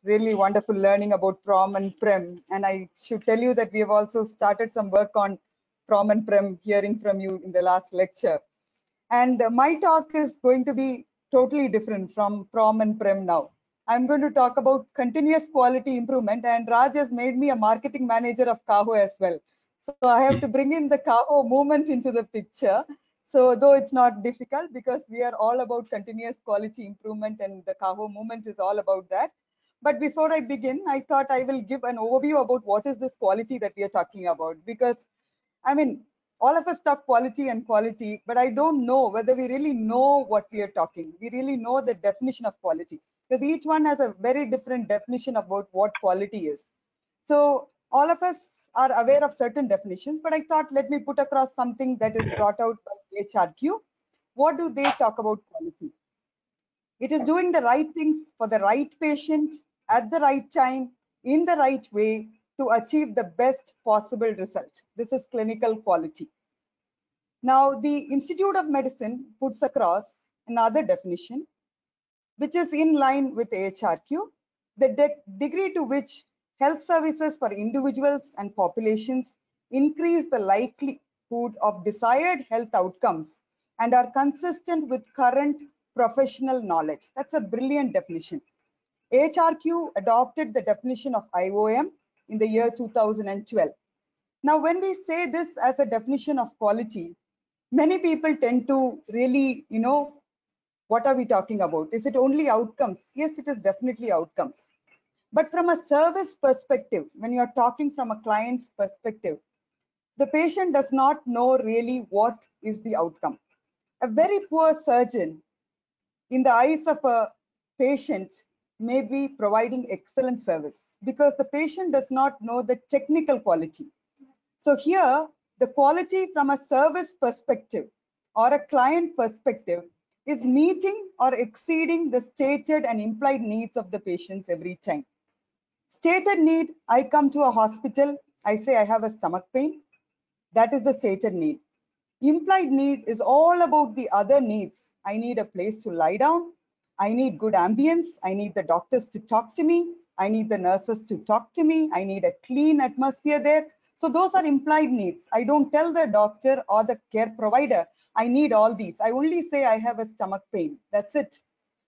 really wonderful learning about PROM and PREM. And I should tell you that we have also started some work on PROM and PREM, hearing from you in the last lecture. And my talk is going to be totally different from PROM and PREM now. I'm going to talk about continuous quality improvement, and Raj has made me a marketing manager of Kaho as well. So I have to bring in the Kaho movement into the picture. So though it's not difficult because we are all about continuous quality improvement and the Kaho movement is all about that. But before I begin, I thought I will give an overview about what is this quality that we are talking about, because I mean, all of us talk quality and quality, but I don't know whether we really know what we are talking. We really know the definition of quality, because each one has a very different definition about what quality is. So all of us are aware of certain definitions, but I thought let me put across something that is brought out by HRQ. What do they talk about quality? It is doing the right things for the right patient at the right time in the right way to achieve the best possible result. This is clinical quality. Now, the Institute of Medicine puts across another definition, which is in line with AHRQ, the degree to which health services for individuals and populations increase the likelihood of desired health outcomes and are consistent with current professional knowledge. That's a brilliant definition. AHRQ adopted the definition of IOM in the year 2012. Now, when we say this as a definition of quality, many people tend to really, what are we talking about? Is it only outcomes? Yes, it is definitely outcomes. But from a service perspective, when you're talking from a client's perspective, the patient does not know really what is the outcome. A very poor surgeon, in the eyes of a patient, may be providing excellent service because the patient does not know the technical quality. So here, the quality from a service perspective or a client perspective is meeting or exceeding the stated and implied needs of the patients every time. Stated need, I come to a hospital, I say I have a stomach pain. That is the stated need. Implied need is all about the other needs. I need a place to lie down. I need good ambience. I need the doctors to talk to me. I need the nurses to talk to me. I need a clean atmosphere there. So those are implied needs. I don't tell the doctor or the care provider, I need all these. I only say I have a stomach pain. That's it.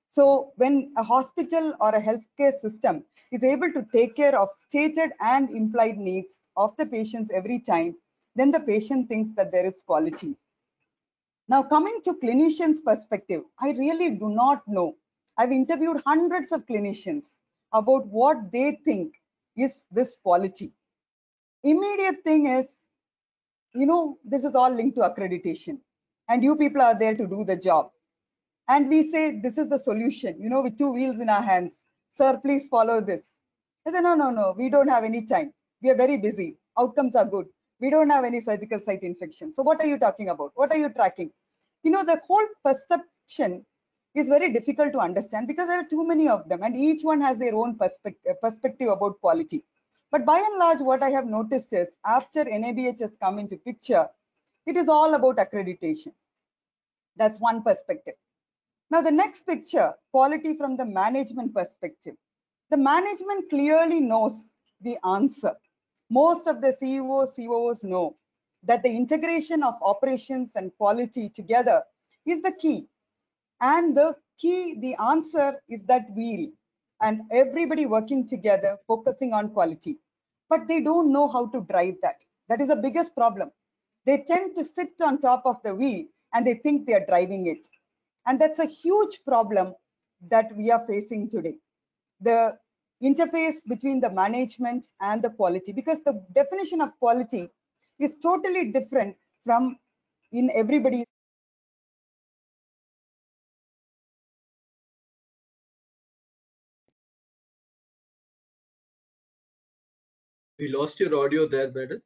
So when a hospital or a healthcare system is able to take care of stated and implied needs of the patients every time, then the patient thinks that there is quality. Now, coming to clinicians' perspective, I really do not know. I've interviewed hundreds of clinicians about what they think is this quality. Immediate thing is, this is all linked to accreditation, and you people are there to do the job. And we say, this is the solution, with two wheels in our hands. Sir, please follow this. I say, no, we don't have any time. We are very busy. Outcomes are good. We don't have any surgical site infection. So what are you talking about? What are you tracking? The whole perception is very difficult to understand because there are too many of them and each one has their own perspective about quality. But by and large, what I have noticed is after NABH has come into picture, it is all about accreditation. That's one perspective. Now, the next picture, quality from the management perspective. The management clearly knows the answer. Most of the CEOs, COOs know that the integration of operations and quality together is the key. And the answer is that wheel and everybody working together, focusing on quality. But they don't know how to drive that. That is the biggest problem. They tend to sit on top of the wheel and they think they are driving it. And that's a huge problem that we are facing today. The interface between the management and the quality, because the definition of quality is totally different from in everybody. We lost your audio there, madam.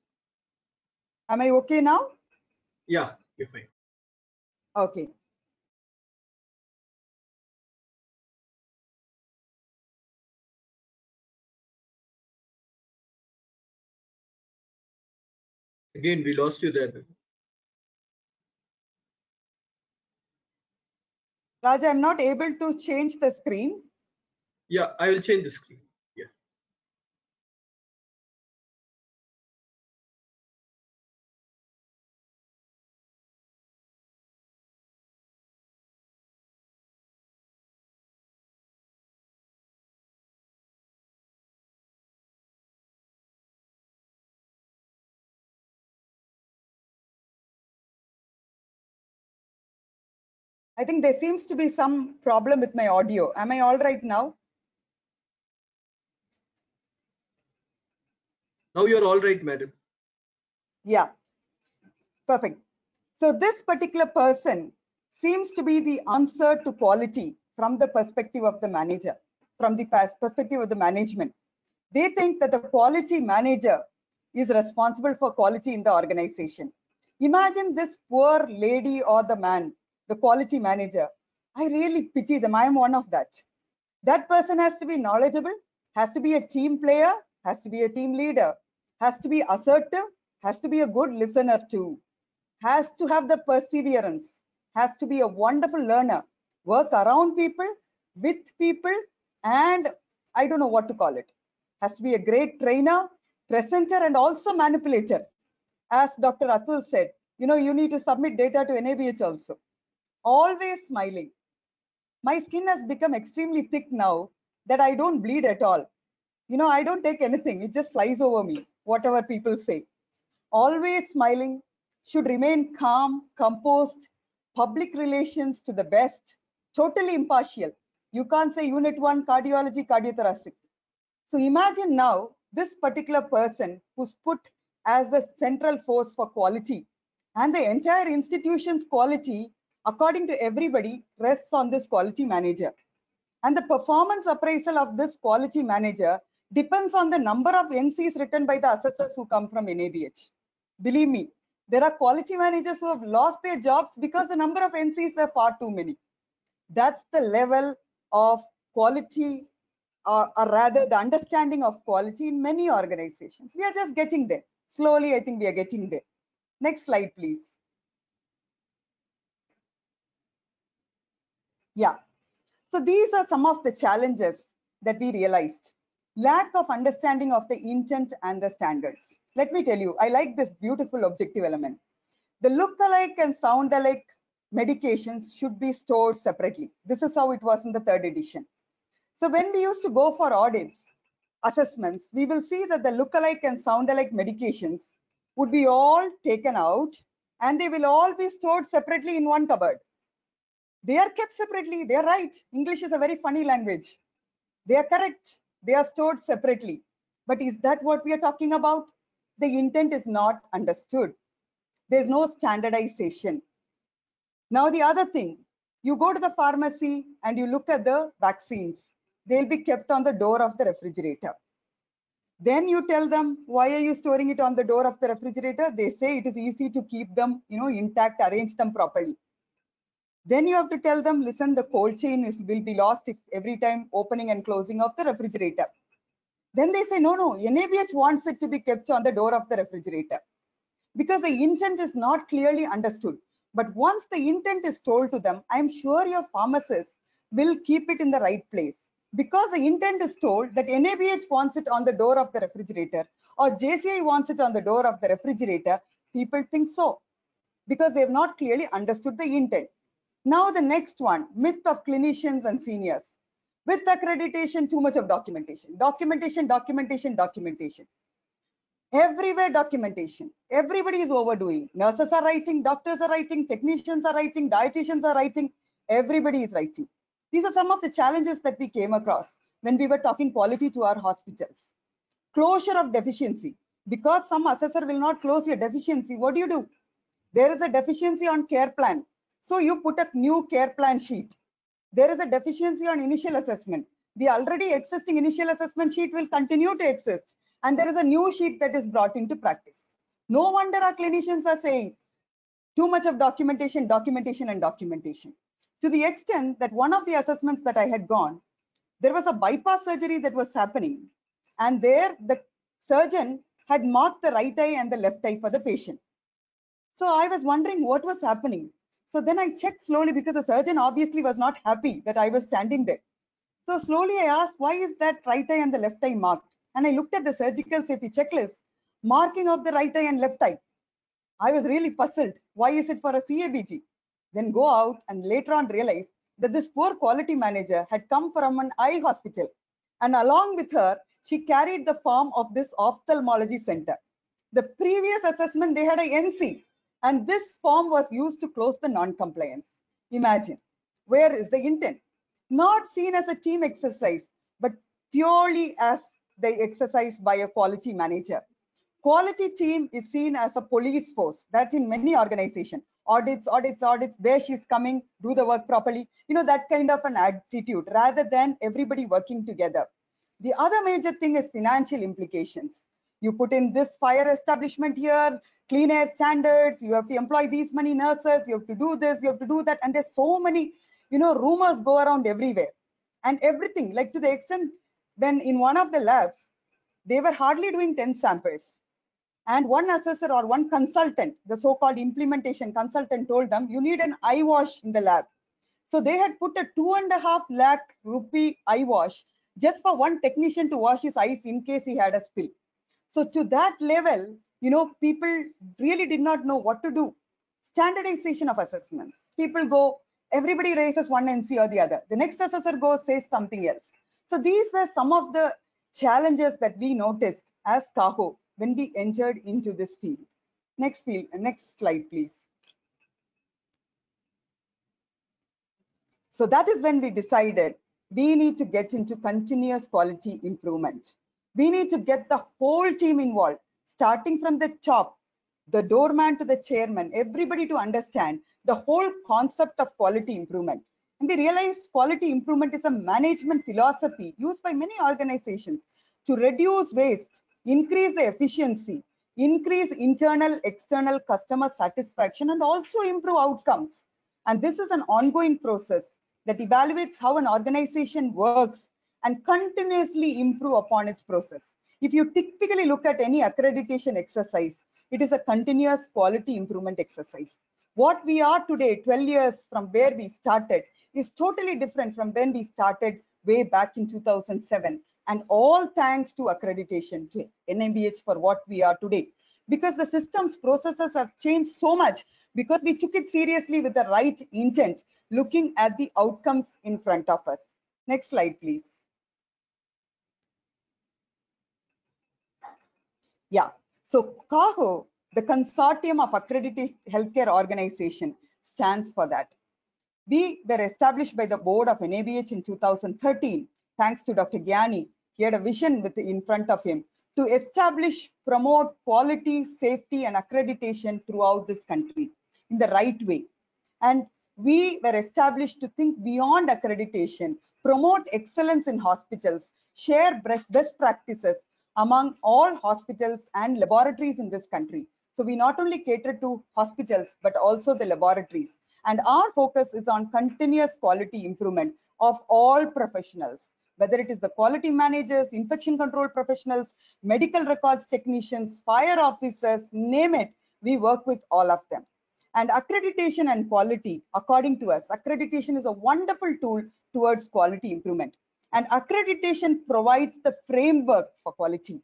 Am I okay now? Yeah, you're fine. Okay. Again, we lost you there, madam. Raj, I'm not able to change the screen. Yeah, I will change the screen. I think there seems to be some problem with my audio. Am I all right now? Now you're all right, madam. Yeah, perfect. So this particular person seems to be the answer to quality from the perspective of the manager, from the perspective of the management. They think that the quality manager is responsible for quality in the organization. Imagine this poor lady or the man, the quality manager. I really pity them. I am one of that. That person has to be knowledgeable, has to be a team player, has to be a team leader, has to be assertive, has to be a good listener too, has to have the perseverance, has to be a wonderful learner, work around people, with people, and I don't know what to call it. Has to be a great trainer, presenter, and also manipulator. As Dr. Atul said, you need to submit data to NABH also. Always smiling. My skin has become extremely thick now that I don't bleed at all. I don't take anything. It just flies over me, whatever people say. Always smiling, should remain calm, composed, public relations to the best, totally impartial. You can't say unit 1 cardiology, cardiothoracic. So imagine now this particular person who's put as the central force for quality, and the entire institution's quality, according to everybody, rests on this quality manager. And the performance appraisal of this quality manager depends on the number of NCs written by the assessors who come from NABH. Believe me, there are quality managers who have lost their jobs because the number of NCs were far too many. That's the level of quality, or rather the understanding of quality in many organizations. We are just getting there. Slowly, I think we are getting there. Next slide, please. Yeah. So these are some of the challenges that we realized. Lack of understanding of the intent and the standards. Let me tell you, I like this beautiful objective element. The look-alike and sound-alike medications should be stored separately. This is how it was in the 3rd edition. So when we used to go for audits, assessments, we will see that the look-alike and sound-alike medications would be all taken out and they will all be stored separately in one cupboard. They are kept separately. They are right. English is a very funny language. They are correct. They are stored separately. But is that what we are talking about? The intent is not understood. There's no standardization. Now, the other thing, you go to the pharmacy and you look at the vaccines. They'll be kept on the door of the refrigerator. Then you tell them, why are you storing it on the door of the refrigerator? They say it is easy to keep them, intact, arrange them properly. Then you have to tell them, listen, the cold chain will be lost if every time opening and closing of the refrigerator. Then they say, no, NABH wants it to be kept on the door of the refrigerator because the intent is not clearly understood. But once the intent is told to them, I'm sure your pharmacist will keep it in the right place because the intent is told that NABH wants it on the door of the refrigerator or JCI wants it on the door of the refrigerator. People think so because they have not clearly understood the intent. Now the next one, myth of clinicians and seniors. With accreditation, too much of documentation. Documentation. Everywhere documentation. Everybody is overdoing. Nurses are writing, doctors are writing, technicians are writing, dietitians are writing. Everybody is writing. These are some of the challenges that we came across when we were talking quality to our hospitals. Closure of deficiency. Because some assessor will not close your deficiency, what do? There is a deficiency on care plan. So you put a new care plan sheet. There is a deficiency on initial assessment. The already existing initial assessment sheet will continue to exist. And there is a new sheet that is brought into practice. No wonder our clinicians are saying too much of documentation. To the extent that one of the assessments that I had gone, there was a bypass surgery that was happening. And there the surgeon had marked the right eye and the left eye for the patient. So I was wondering what was happening. So then I checked slowly because the surgeon obviously was not happy that I was standing there. So slowly I asked, why is that right eye and the left eye marked? And I looked at the surgical safety checklist, marking of the right eye and left eye. I was really puzzled. Why is it for a CABG? Then go out and later on realize that this poor quality manager had come from an eye hospital. And along with her, she carried the form of this ophthalmology center. The previous assessment, they had a NC. And this form was used to close the non-compliance. Imagine. Where is the intent? Not seen as a team exercise, but purely as the exercise by a quality manager. Quality team is seen as a police force. That's in many organizations. Audits, audits, audits. There she's coming, do the work properly. You know, that kind of an attitude rather than everybody working together. The other major thing is financial implications. You put in this fire establishment here, clean air standards, you have to employ these many nurses, you have to do this, you have to do that. And there's so many, you know, rumors go around everywhere. And everything, like to the extent when in one of the labs, they were hardly doing 10 samples. And one assessor or one consultant, the so-called implementation consultant, told them, you need an eye wash in the lab. So they had put a 2.5 lakh rupee eye wash just for one technician to wash his eyes in case he had a spill. So to that level, you know, people really did not know what to do. Standardization of assessments. People go, everybody raises one NC or the other. The next assessor goes, says something else. So these were some of the challenges that we noticed as CAHO when we entered into this field. Next slide, please. So that is when we decided we need to get into continuous quality improvement. We need to get the whole team involved, starting from the top, the doorman to the chairman, everybody to understand the whole concept of quality improvement. And we realized quality improvement is a management philosophy used by many organizations to reduce waste, increase the efficiency, increase internal, external customer satisfaction, and also improve outcomes. And this is an ongoing process that evaluates how an organization works and continuously improve upon its process. If you typically look at any accreditation exercise, it is a continuous quality improvement exercise. What we are today, 12 years from where we started, is totally different from when we started way back in 2007. And all thanks to accreditation, to NABH for what we are today. Because the system's processes have changed so much, because we took it seriously with the right intent, looking at the outcomes in front of us. Next slide, please. Yeah, so CAHO, the Consortium of Accredited Healthcare Organization, stands for that. We were established by the board of NABH in 2013, thanks to Dr. Gyani. He had a vision in front of him to establish, promote quality, safety, and accreditation throughout this country in the right way. And we were established to think beyond accreditation, promote excellence in hospitals, share best practices among all hospitals and laboratories in this country. So we not only cater to hospitals, but also the laboratories. And our focus is on continuous quality improvement of all professionals, whether it is the quality managers, infection control professionals, medical records technicians, fire officers, name it, we work with all of them. And accreditation and quality, according to us, accreditation is a wonderful tool towards quality improvement. And accreditation provides the framework for quality.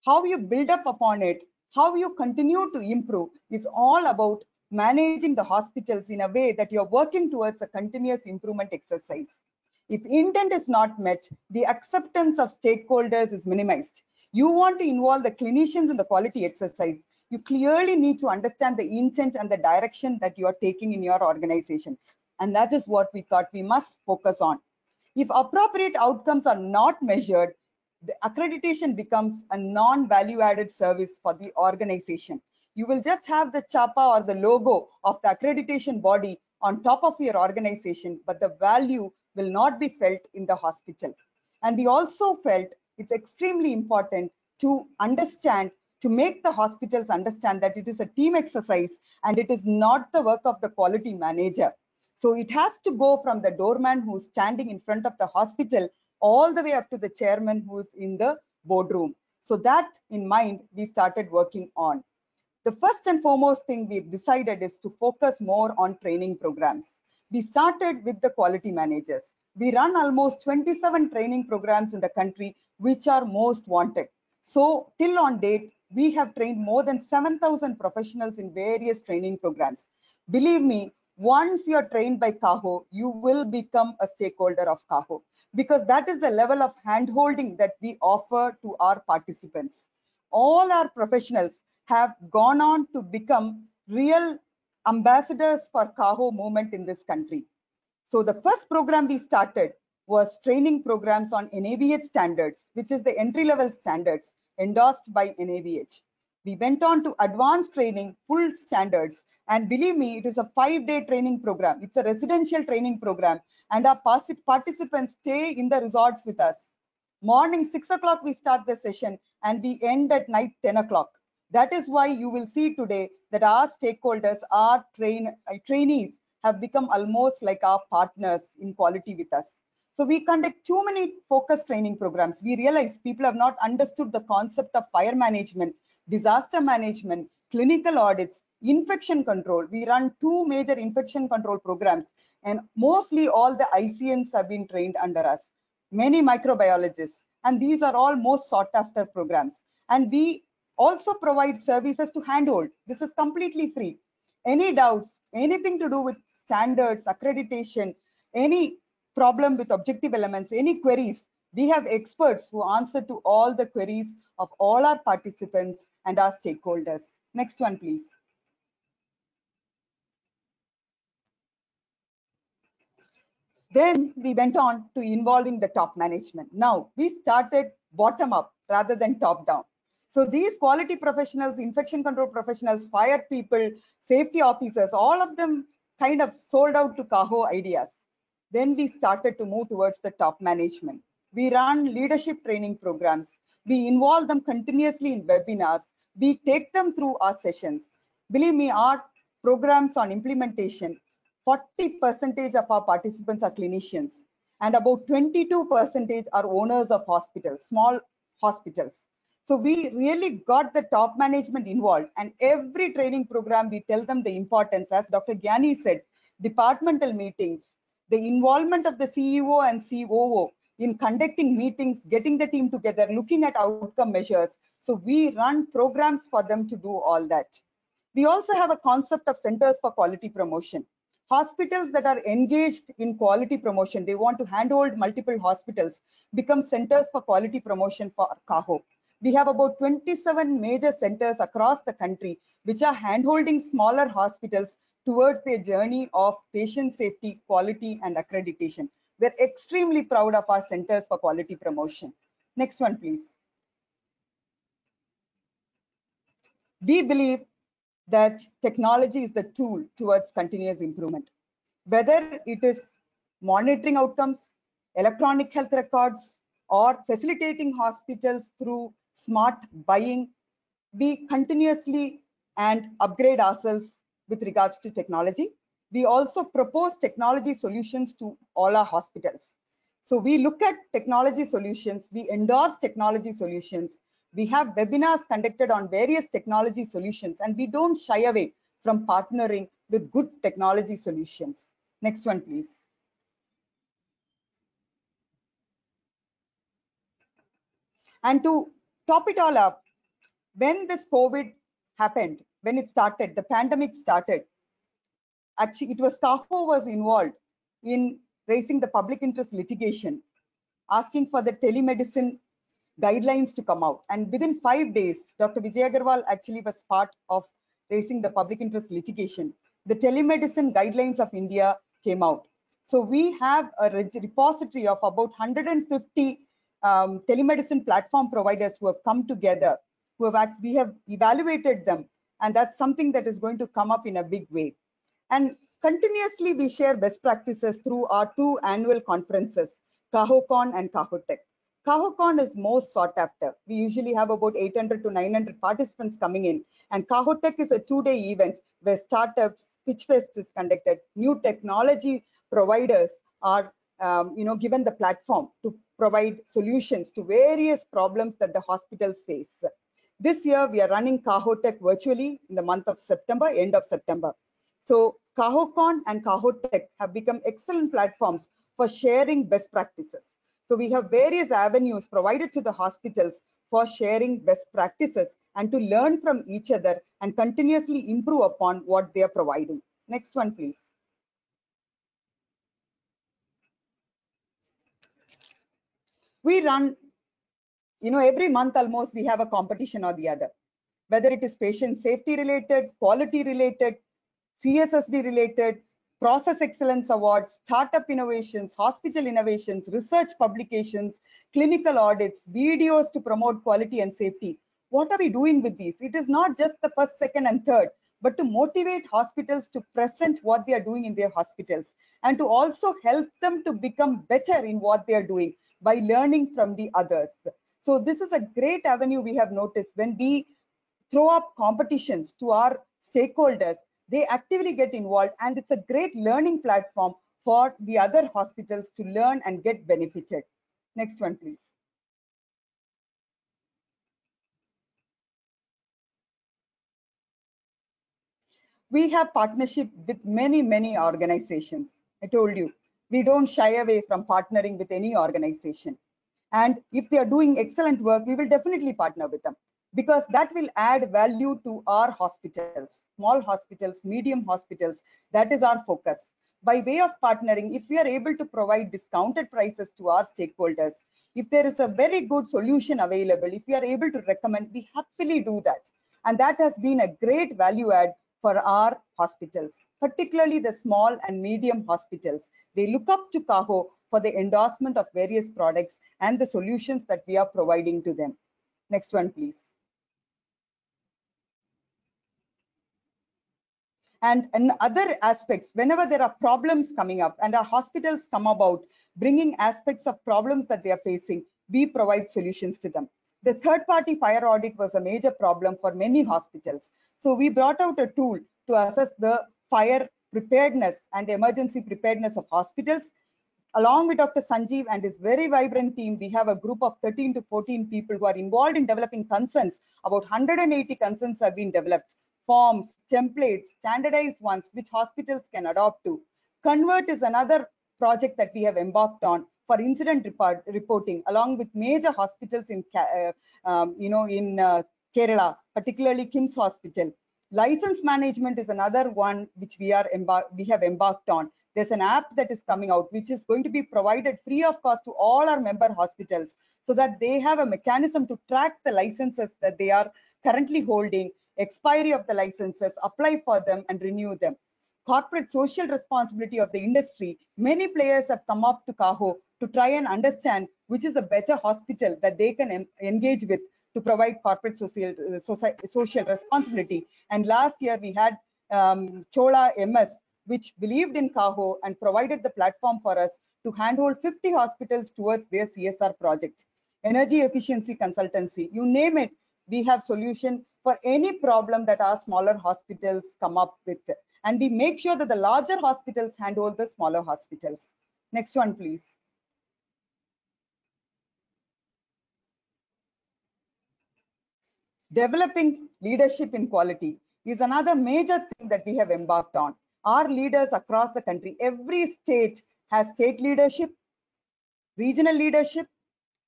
How you build up upon it, how you continue to improve is all about managing the hospitals in a way that you're working towards a continuous improvement exercise. If intent is not met, the acceptance of stakeholders is minimized. You want to involve the clinicians in the quality exercise. You clearly need to understand the intent and the direction that you are taking in your organization. And that is what we thought we must focus on. If appropriate outcomes are not measured, the accreditation becomes a non-value added service for the organization. You will just have the chapa or the logo of the accreditation body on top of your organization, but the value will not be felt in the hospital. And we also felt it's extremely important to understand, to make the hospitals understand that it is a team exercise and it is not the work of the quality manager. So it has to go from the doorman who's standing in front of the hospital all the way up to the chairman who's in the boardroom. So that in mind, we started working on. The first and foremost thing we've decided is to focus more on training programs. We started with the quality managers. We run almost 27 training programs in the country, which are most wanted. So till on date, we have trained more than 7,000 professionals in various training programs. Believe me, once you're trained by CAHO, you will become a stakeholder of CAHO, because that is the level of handholding that we offer to our participants. All our professionals have gone on to become real ambassadors for CAHO movement in this country. So the first program we started was training programs on NABH standards, which is the entry-level standards endorsed by NABH. We went on to advanced training, full standards, and believe me, it is a 5-day training program. It's a residential training program, and our participants stay in the resorts with us. Morning 6 o'clock we start the session and we end at night 10 o'clock. That is why you will see today that our stakeholders, our trainees have become almost like our partners in quality with us. So we conduct too many focused training programs. We realize people have not understood the concept of fire management, disaster management, clinical audits, infection control. We run 2 major infection control programs, and mostly all the ICNs have been trained under us, many microbiologists, and these are all most sought after programs. And we also provide services to handhold. This is completely free. Any doubts, anything to do with standards, accreditation, any problem with objective elements, any queries, we have experts who answer to all the queries of all our participants and our stakeholders. Next one, please. Then we went on to involving the top management. Now we started bottom up rather than top down. So these quality professionals, infection control professionals, fire people, safety officers, all of them kind of sold out to Kaho ideas. Then we started to move towards the top management. We run leadership training programs. We involve them continuously in webinars. We take them through our sessions. Believe me, our programs on implementation, 40% of our participants are clinicians, and about 22% are owners of hospitals, small hospitals. So we really got the top management involved, and every training program we tell them the importance, as Dr. Gyani said, departmental meetings, the involvement of the CEO and COO in conducting meetings, getting the team together, looking at outcome measures. So we run programs for them to do all that. We also have a concept of centers for quality promotion. Hospitals that are engaged in quality promotion, they want to handhold multiple hospitals, become centers for quality promotion for Kaho. We have about 27 major centers across the country, which are handholding smaller hospitals towards their journey of patient safety, quality, and accreditation. We're extremely proud of our centers for quality promotion. Next one, please. We believe that technology is the tool towards continuous improvement. Whether it is monitoring outcomes, electronic health records, or facilitating hospitals through smart buying, we continuously and upgrade ourselves with regards to technology. We also propose technology solutions to all our hospitals. So we look at technology solutions, we endorse technology solutions, we have webinars conducted on various technology solutions, and we don't shy away from partnering with good technology solutions. Next one, please. And to top it all up, when this COVID happened, when it started, the pandemic started, actually it was Kaho was involved in raising the public interest litigation, asking for the telemedicine guidelines to come out. And within 5 days, Dr. Vijay Agarwal actually was part of raising the public interest litigation. The telemedicine guidelines of India came out. So we have a repository of about 150 telemedicine platform providers who have come together, we have evaluated them, and that's something that is going to come up in a big way. And continuously we share best practices through our 2 annual conferences, KahoCon and KahoTech. KahoCon is most sought after. We usually have about 800 to 900 participants coming in, and KahoTech is a 2-day event where startups, pitch fest is conducted. New technology providers are given the platform to provide solutions to various problems that the hospitals face. This year we are running KahoTech virtually in the month of September, end of September. So KahoCon and KahoTech have become excellent platforms for sharing best practices. So we have various avenues provided to the hospitals for sharing best practices and to learn from each other and continuously improve upon what they are providing. Next one, please. We run, every month almost we have a competition or the other, whether it is patient safety related, quality related, CSSD related, process excellence awards, startup innovations, hospital innovations, research publications, clinical audits, videos to promote quality and safety. What are we doing with these? It is not just the first, second, and third, but to motivate hospitals to present what they are doing in their hospitals and to also help them to become better in what they are doing by learning from the others. So this is a great avenue we have noticed. When we throw up competitions to our stakeholders, they actively get involved, and it's a great learning platform for the other hospitals to learn and get benefited. Next one, please. We have partnership with many organizations. I told you, we don't shy away from partnering with any organization. And if they are doing excellent work, we will definitely partner with them, because that will add value to our hospitals, small hospitals, medium hospitals. That is our focus. By way of partnering, if we are able to provide discounted prices to our stakeholders, if there is a very good solution available, if we are able to recommend, we happily do that. And that has been a great value add for our hospitals, particularly the small and medium hospitals. They look up to Kaho for the endorsement of various products and the solutions that we are providing to them. Next one, please. And in other aspects, whenever there are problems coming up and our hospitals come about bringing aspects of problems that they are facing, we provide solutions to them. The third-party fire audit was a major problem for many hospitals. So we brought out a tool to assess the fire preparedness and emergency preparedness of hospitals. Along with Dr. Sanjeev and his very vibrant team, we have a group of 13 to 14 people who are involved in developing concerns. About 180 concerns have been developed, forms, templates, standardized ones, which hospitals can adopt to. Convert is another project that we have embarked on for incident reporting, along with major hospitals in, Kerala, particularly KIMS Hospital. License management is another one which we have embarked on. There's an app that is coming out, which is going to be provided free of cost to all our member hospitals, so that they have a mechanism to track the licenses that they are currently holding, expiry of the licenses, apply for them and renew them. Corporate social responsibility of the industry. Many players have come up to Kaho to try and understand which is a better hospital that they can engage with to provide corporate social responsibility. And last year we had Chola MS, which believed in Kaho and provided the platform for us to handhold 50 hospitals towards their CSR project. Energy efficiency consultancy, you name it, we have solution for any problem that our smaller hospitals come up with. And we make sure that the larger hospitals handhold the smaller hospitals. Next one, please. Developing leadership in quality is another major thing that we have embarked on. Our leaders across the country, every state has state leadership, regional leadership,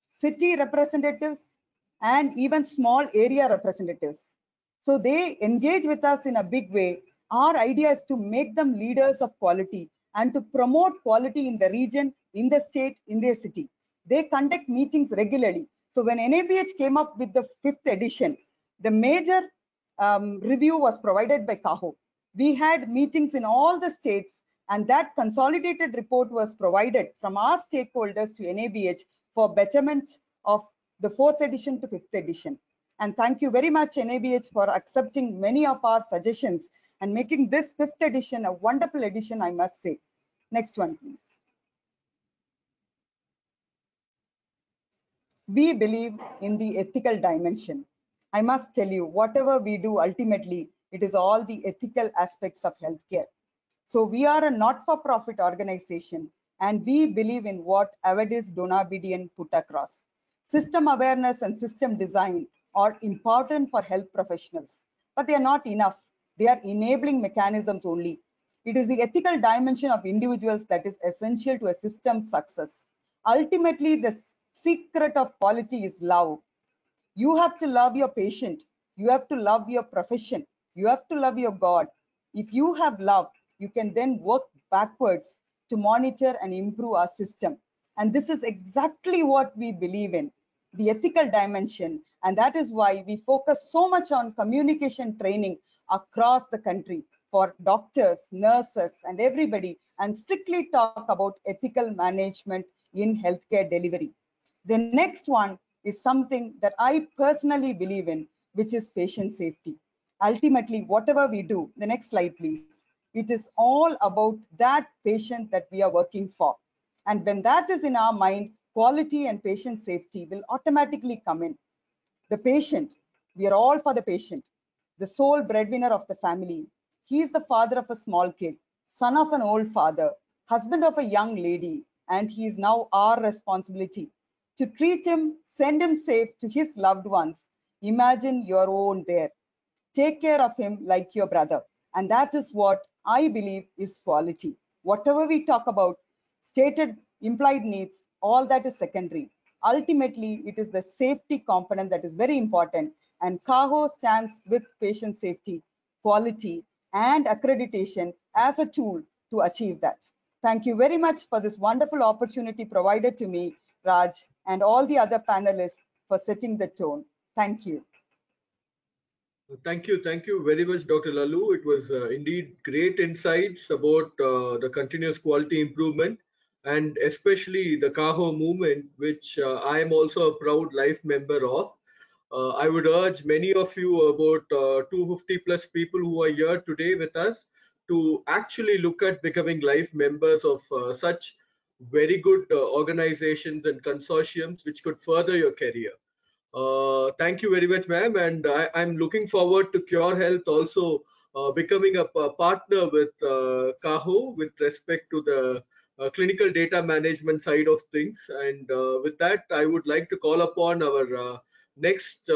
city representatives, and even small area representatives. So they engage with us in a big way. Our idea is to make them leaders of quality and to promote quality in the region, in the state, in their city. They conduct meetings regularly. So when NABH came up with the 5th edition, the major review was provided by Kaho. We had meetings in all the states, and that consolidated report was provided from our stakeholders to NABH for betterment of the 4th edition to 5th edition. And thank you very much, NABH, for accepting many of our suggestions and making this 5th edition a wonderful edition, I must say. Next one, please. We believe in the ethical dimension. I must tell you, whatever we do, ultimately, it is all the ethical aspects of healthcare. So we are a not-for-profit organization, and we believe in what Avadis Donabedian put across. System awareness and system design are important for health professionals, but they are not enough. They are enabling mechanisms only. It is the ethical dimension of individuals that is essential to a system's success. Ultimately, the secret of quality is love. You have to love your patient. You have to love your profession. You have to love your God. If you have love, you can then work backwards to monitor and improve our system. And this is exactly what we believe in, the ethical dimension. And that is why we focus so much on communication training across the country for doctors, nurses, and everybody, and strictly talk about ethical management in healthcare delivery. The next one is something that I personally believe in, which is patient safety. Ultimately, whatever we do, the next slide, please, it is all about that patient that we are working for. And when that is in our mind, quality and patient safety will automatically come in. The patient, we are all for the patient, the sole breadwinner of the family. He is the father of a small kid, son of an old father, husband of a young lady, and he is now our responsibility to treat him, send him safe to his loved ones. Imagine your own there. Take care of him like your brother. And that is what I believe is quality. Whatever we talk about, stated implied needs, all that is secondary. Ultimately, it is the safety component that is very important. And CAHO stands with patient safety, quality, and accreditation as a tool to achieve that. Thank you very much for this wonderful opportunity provided to me, Raj, and all the other panelists for setting the tone. Thank you. Thank you very much, Dr. Lalu. It was indeed great insights about the continuous quality improvement and especially the CAHO movement, which I am also a proud life member of. I would urge many of you, about 250 plus people who are here today with us, to actually look at becoming life members of such very good organizations and consortiums which could further your career. Thank you very much, ma'am. And I'm looking forward to Cure Health also becoming a partner with CAHO with respect to the clinical data management side of things. And with that, I would like to call upon our next